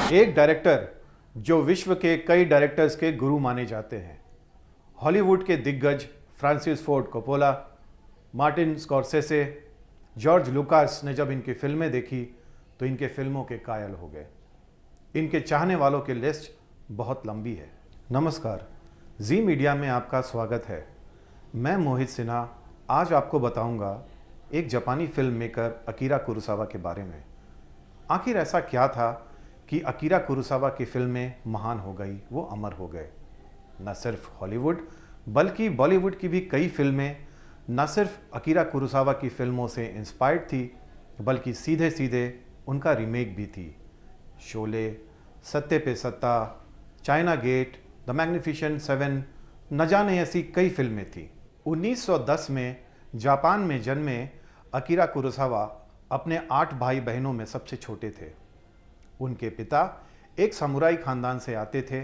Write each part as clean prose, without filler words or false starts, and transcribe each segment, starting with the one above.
एक डायरेक्टर जो विश्व के कई डायरेक्टर्स के गुरु माने जाते हैं। हॉलीवुड के दिग्गज Francis Ford Coppola, Martin Scorsese, George Lucas ने जब इनकी फिल्में देखी तो इनके फिल्मों के कायल हो गए। इनके चाहने वालों की लिस्ट बहुत लंबी है। नमस्कार, जी मीडिया में आपका स्वागत है। मैं मोहित सिन्हा आज आपको बताऊंगा एक जापानी फिल्म मेकर अकीरा कुरोसावा के बारे में। आखिर ऐसा क्या था कि अकीरा कुरोसावा की फिल्में महान हो गई, वो अमर हो गए। न सिर्फ हॉलीवुड बल्कि बॉलीवुड की भी कई फिल्में न सिर्फ अकीरा कुरोसावा की फिल्मों से इंस्पायर्ड थी बल्कि सीधे सीधे उनका रीमेक भी थी। Sholay, Satte Pe Satta, China Gate, The Magnificent Seven, न जाने ऐसी कई फिल्में थी। 1910 में जापान में जन्मे अकीरा कुरोसावा अपने 8 भाई बहनों में सबसे छोटे थे। उनके पिता एक समुराई खानदान से आते थे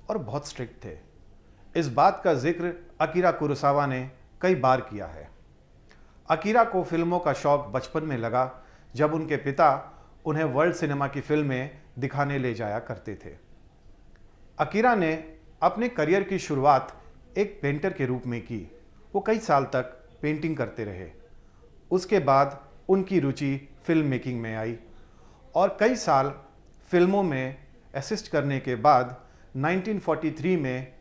और बहुत स्ट्रिक्ट थे। इस बात का जिक्र अकीरा कुरोसावा ने कई बार किया है। अकीरा को फिल्मों का शौक बचपन में लगा जब उनके पिता उन्हें वर्ल्ड सिनेमा की फिल्में दिखाने ले जाया करते थे। अकीरा ने अपने करियर की शुरुआत एक पेंटर के रूप में की। वो कई साल तक पेंटिंग करते रहे। उसके बाद उनकी रुचि फिल्म मेकिंग में आई और कई साल फिल्मों में असिस्ट करने के बाद 1943 में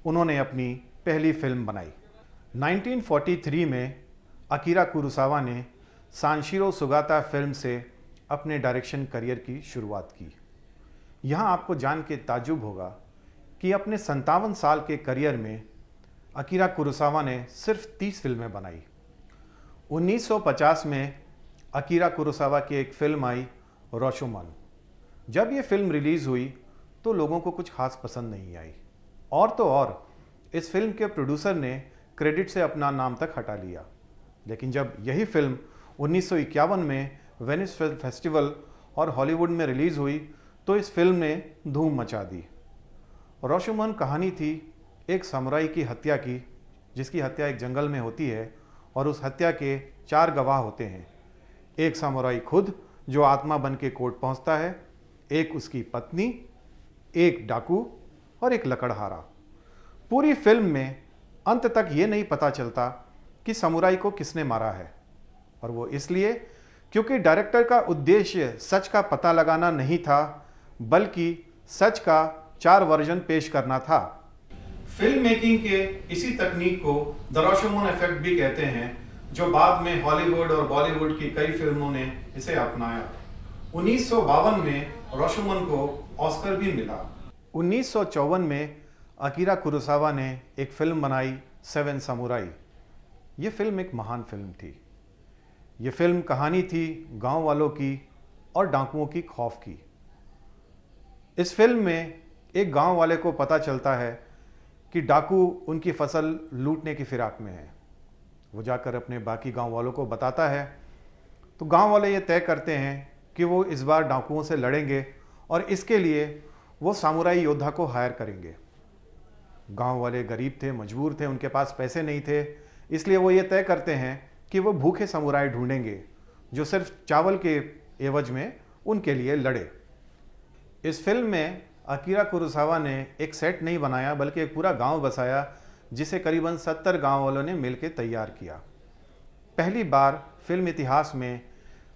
उन्होंने अपनी पहली फिल्म बनाई। 1943 में अकीरा कुरोसावा ने सांशिरो सुगाता फिल्म से अपने डायरेक्शन करियर की शुरुआत की। यहाँ आपको जान के ताज्जुब होगा कि अपने 57 साल के करियर में अकीरा कुरोसावा ने सिर्फ 30 फिल्में बनाई। 1950 में अकीरा कुरोसावा की एक फिल्म आई रोशोमन। जब ये फिल्म रिलीज़ हुई तो लोगों को कुछ खास पसंद नहीं आई। और तो और इस फिल्म के प्रोड्यूसर ने क्रेडिट से अपना नाम तक हटा लिया। लेकिन जब यही फिल्म 1951 में वेनिस फिल्म फेस्टिवल और हॉलीवुड में रिलीज़ हुई तो इस फिल्म ने धूम मचा दी। रोशोमन कहानी थी एक समुराई की हत्या की, जिसकी हत्या एक जंगल में होती है और उस हत्या के 4 गवाह होते हैं। एक समुराई खुद जो आत्मा बन के कोर्ट पहुंचता है, एक उसकी पत्नी, एक डाकू और एक लकड़हारा। पूरी फिल्म में अंत तक ये नहीं पता चलता कि समुराई को किसने मारा है, और वो इसलिए क्योंकि डायरेक्टर का उद्देश्य सच का पता लगाना नहीं था बल्कि सच का 4 वर्जन पेश करना था। फिल्म मेकिंग के इसी तकनीक को द रोशोमन इफेक्ट भी कहते हैं, जो बाद में हॉलीवुड और बॉलीवुड की कई फिल्मों ने इसे अपनाया। 1952 में रोशोमन को ऑस्कर भी मिला। 1954 में अकीरा कुरोसावा ने एक फिल्म बनाई सेवन समुराई। ये फिल्म एक महान फिल्म थी। ये फिल्म कहानी थी गांव वालों की और डाकुओं की खौफ की। इस फिल्म में एक गांव वाले को पता चलता है कि डाकू उनकी फसल लूटने की फिराक में है। वो जाकर अपने बाकी गांव वालों को बताता है तो गांव वाले ये तय करते हैं कि वो इस बार डाकुओं से लड़ेंगे और इसके लिए वो सामुराई योद्धा को हायर करेंगे। गांव वाले गरीब थे, मजबूर थे, उनके पास पैसे नहीं थे, इसलिए वो ये तय करते हैं कि वो भूखे समुराई ढूंढेंगे जो सिर्फ चावल के एवज में उनके लिए लड़े। इस फिल्म में अकीरा कुरोसावा ने एक सेट नहीं बनाया बल्कि एक पूरा गांव बसाया, जिसे करीबन 70 गांव वालों ने मिलकर तैयार किया। पहली बार फिल्म इतिहास में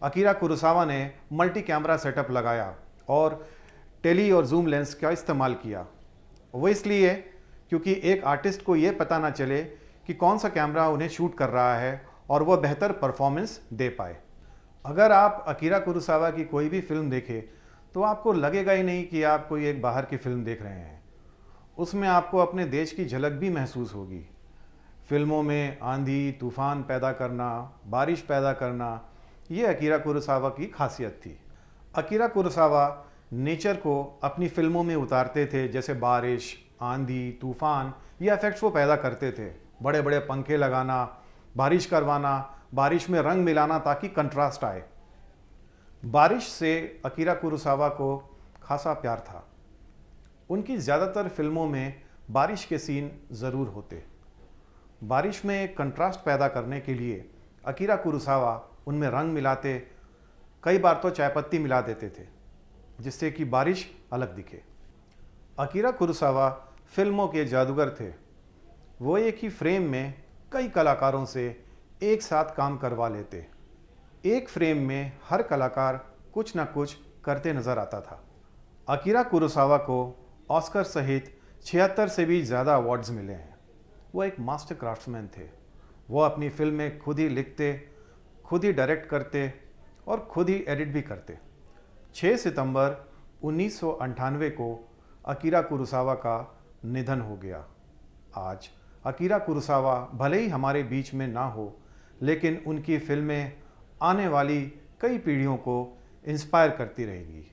अकीरा कुरोसावा ने मल्टी कैमरा सेटअप लगाया और टेली और जूम लेंस का इस्तेमाल किया। वो इसलिए क्योंकि एक आर्टिस्ट को ये पता ना चले कि कौन सा कैमरा उन्हें शूट कर रहा है और वह बेहतर परफॉर्मेंस दे पाए। अगर आप अकीरा कुरोसावा की कोई भी फिल्म देखें तो आपको लगेगा ही नहीं कि आप कोई एक बाहर की फिल्म देख रहे हैं। उसमें आपको अपने देश की झलक भी महसूस होगी। फिल्मों में आंधी तूफान पैदा करना, बारिश पैदा करना, ये अकीरा कुरोसावा की खासियत थी। अकीरा कुरोसावा नेचर को अपनी फिल्मों में उतारते थे, जैसे बारिश, आंधी, तूफान, ये इफेक्ट्स वो पैदा करते थे। बड़े बड़े पंखे लगाना, बारिश करवाना, बारिश में रंग मिलाना ताकि कंट्रास्ट आए। बारिश से अकीरा कुरोसावा को खासा प्यार था। उनकी ज़्यादातर फिल्मों में बारिश के सीन ज़रूर होते। बारिश में एक कंट्रास्ट पैदा करने के लिए अकीरा कुरोसावा उनमें रंग मिलाते, कई बार तो चाय पत्ती मिला देते थे। जिससे कि बारिश अलग दिखे। अकीरा कुरोसावा फिल्मों के जादूगर थे। वो एक ही फ्रेम में कई कलाकारों से एक साथ काम करवा लेते। एक फ्रेम में हर कलाकार कुछ न कुछ करते नजर आता था। अकीरा कुरोसावा को ऑस्कर सहित 76 से भी ज़्यादा अवार्ड्स मिले हैं। वो एक मास्टर क्राफ्ट्समैन थे। वो अपनी फिल्में खुद ही लिखते, खुद ही डायरेक्ट करते और खुद ही एडिट भी करते। 6 सितंबर 1998 को अकीरा कुरोसावा का निधन हो गया। आज अकीरा कुरोसावा भले ही हमारे बीच में ना हो, लेकिन उनकी फिल्में आने वाली कई पीढ़ियों को इंस्पायर करती रहेंगी।